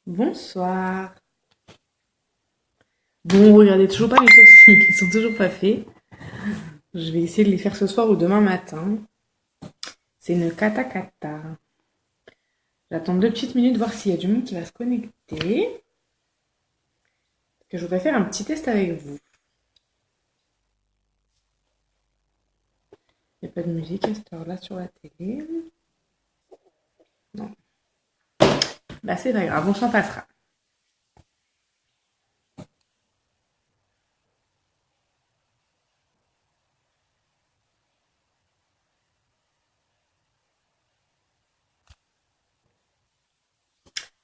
Bonsoir. Bon, regardez toujours pas mes sourcils, ils sont toujours pas faits. Je vais essayer de les faire ce soir ou demain matin. C'est une kata kata. J'attends 2 petites minutes voir s'il y a du monde qui va se connecter. Que je voudrais faire un petit test avec vous. Il n'y a pas de musique à cette heure-là sur la télé. Non. Bah c'est pas grave, on s'en passera.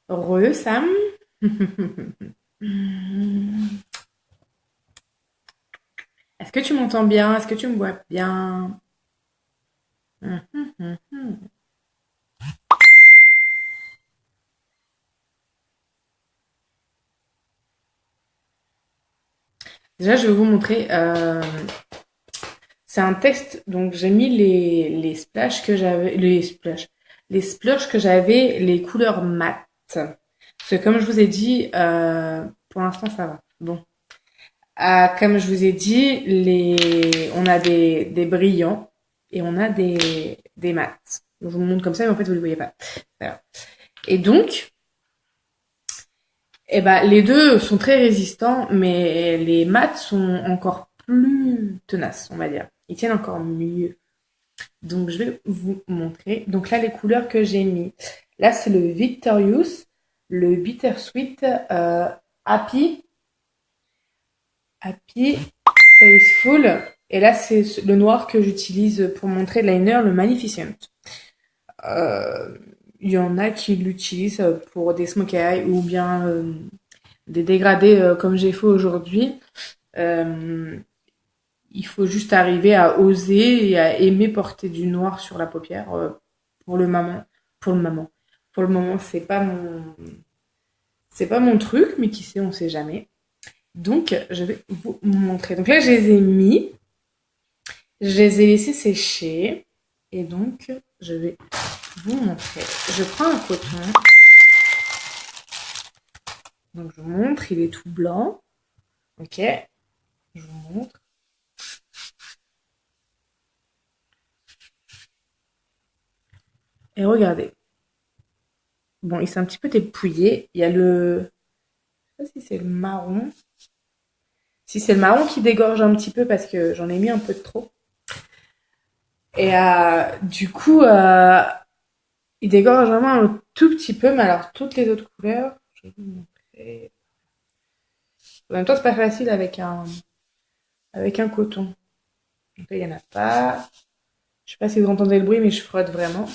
Re Sam. Est-ce que tu m'entends bien? Est-ce que tu me vois bien? Déjà, je vais vous montrer. C'est un texte, donc j'ai mis les splashes que j'avais, les sploshs que j'avais, les couleurs mat. Parce que comme je vous ai dit, pour l'instant ça va. Bon. Comme je vous ai dit, on a des brillants et on a des mats. Donc, je vous montre comme ça, mais en fait vous les voyez pas. Voilà. Et donc, eh ben, les deux sont très résistants, mais les mats sont encore plus tenaces, on va dire. Ils tiennent encore mieux. Donc, je vais vous montrer. Donc là, les couleurs que j'ai mis. Là, c'est le Victorious, le Bittersweet, Happy, Happy, Faithful. Et là, c'est le noir que j'utilise pour montrer le liner, le Magnificent. Euh, Il y en a qui l'utilisent pour des smokey eye ou bien des dégradés comme j'ai fait aujourd'hui. Euh, il faut juste arriver à oser et à aimer porter du noir sur la paupière pour le moment. Pour le moment. Pour le moment, c'est pas mon truc, mais qui sait, on sait jamais. Donc, je vais vous montrer. Donc là, je les ai mis, je les ai laissés sécher, et donc, je vais vous montrer. Je prends un coton, donc je vous montre, il est tout blanc, ok. Je vous montre. Et regardez. Bon, il s'est un petit peu dépouillé. Il y a le, je sais pas si c'est le marron. Si c'est le marron qui dégorge un petit peu parce que j'en ai mis un peu de trop. Et du coup, il dégorge vraiment un tout petit peu, mais alors toutes les autres couleurs, je vais vous montrer. En même temps, c'est pas facile avec un coton. Donc là, il n'y en a pas. Je sais pas si vous entendez le bruit, mais je frotte vraiment.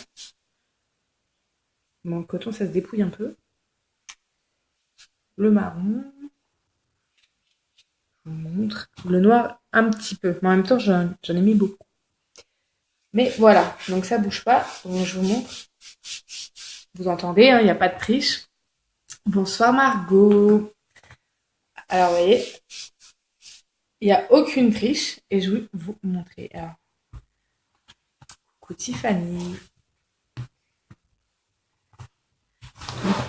Bon, le coton, ça se dépouille un peu. Le marron, je vous montre. Le noir, un petit peu. Mais en même temps, j'en ai mis beaucoup. Mais voilà, donc ça bouge pas. Donc je vous montre. Vous entendez, hein, il n'y a pas de triche. Bonsoir Margot. Alors, vous voyez, il n'y a aucune triche et je vais vous montrer. Alors, coucou Tiffany.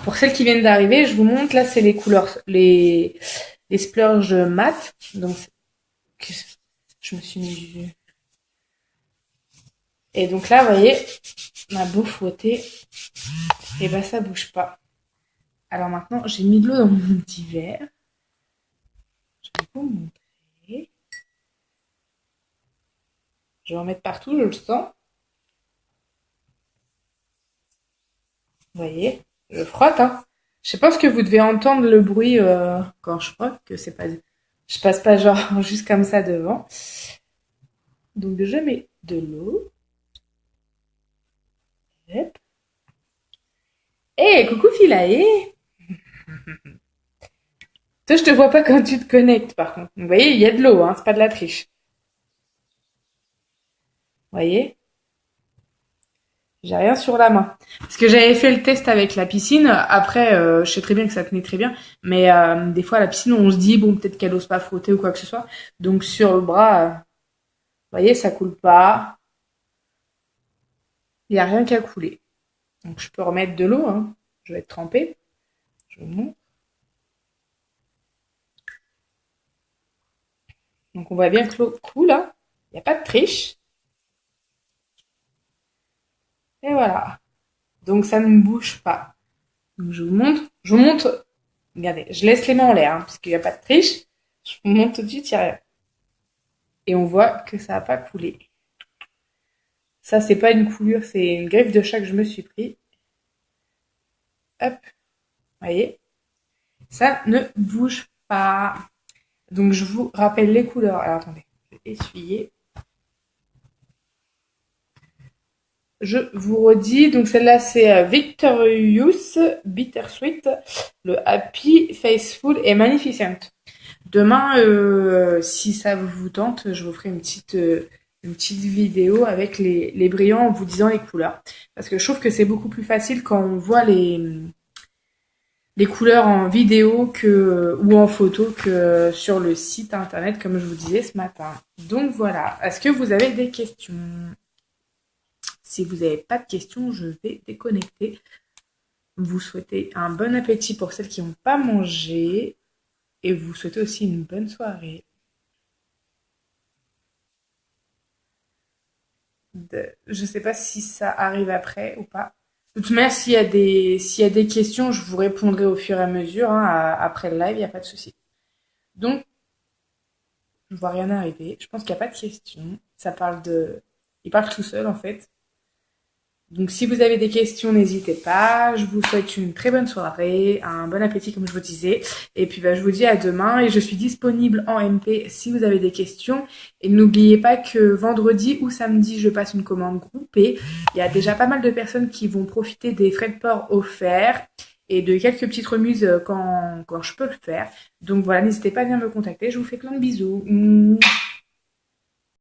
Pour celles qui viennent d'arriver, je vous montre, là, c'est les couleurs, les splurges mat. Donc, je me suis mis du... Et donc là, vous voyez, on a beau fouetter, et ben ça bouge pas. Alors maintenant, j'ai mis de l'eau dans mon petit verre. Je vais vous montrer. Je vais en mettre partout, je le sens. Vous voyez, je frotte, hein. Je pense que vous devez entendre le bruit quand je frotte, que c'est pas, je passe pas genre juste comme ça devant. Donc je mets de l'eau. Hop. Hey, coucou Philae. Toi, je te vois pas quand tu te connectes, par contre. Vous voyez, il y a de l'eau, hein, c'est pas de la triche. Vous voyez, j'ai rien sur la main. Parce que j'avais fait le test avec la piscine. Après, je sais très bien que ça tenait très bien. Mais des fois, à la piscine, on se dit, bon, peut-être qu'elle ose pas frotter ou quoi que ce soit. Donc sur le bras, vous voyez, ça coule pas. Il n'y a rien qu'à couler. Donc je peux remettre de l'eau, hein. Je vais être trempée. Je vous montre. Donc on voit bien que l'eau coule, hein. Il n'y a pas de triche. Et voilà. Donc ça ne bouge pas. Donc je vous montre. Je vous montre. Regardez, je laisse les mains en l'air, hein, parce qu'il n'y a pas de triche. Je vous montre tout de suite, il n'y a rien. Et on voit que ça n'a pas coulé. Ça, c'est pas une coulure, c'est une griffe de chat que je me suis pris. Hop, voyez. Ça ne bouge pas. Donc je vous rappelle les couleurs. Alors attendez, je vais essuyer. Je vous redis, donc celle-là c'est Victorious, Bittersweet, le Happy, Faithful et Magnificent. Demain, si ça vous tente, je vous ferai une petite vidéo avec les brillants en vous disant les couleurs. Parce que je trouve que c'est beaucoup plus facile quand on voit les couleurs en vidéo ou en photo que sur le site internet, comme je vous disais ce matin. Donc voilà. Est-ce que vous avez des questions? Si vous n'avez pas de questions, je vais déconnecter. Vous souhaitez un bon appétit pour celles qui n'ont pas mangé. Et vous souhaitez aussi une bonne soirée. Je ne sais pas si ça arrive après ou pas. De toute manière, s'il y a des questions, je vous répondrai au fur et à mesure, hein, après le live, il n'y a pas de souci. Donc, je ne vois rien arriver. Je pense qu'il n'y a pas de questions. Il parle tout seul en fait. Donc si vous avez des questions, n'hésitez pas. Je vous souhaite une très bonne soirée, un bon appétit comme je vous disais. Et puis je vous dis à demain et je suis disponible en MP si vous avez des questions. Et n'oubliez pas que vendredi ou samedi, je passe une commande groupée. Il y a déjà pas mal de personnes qui vont profiter des frais de port offerts et de quelques petites remises quand je peux le faire. Donc voilà, n'hésitez pas à venir me contacter. Je vous fais plein de bisous.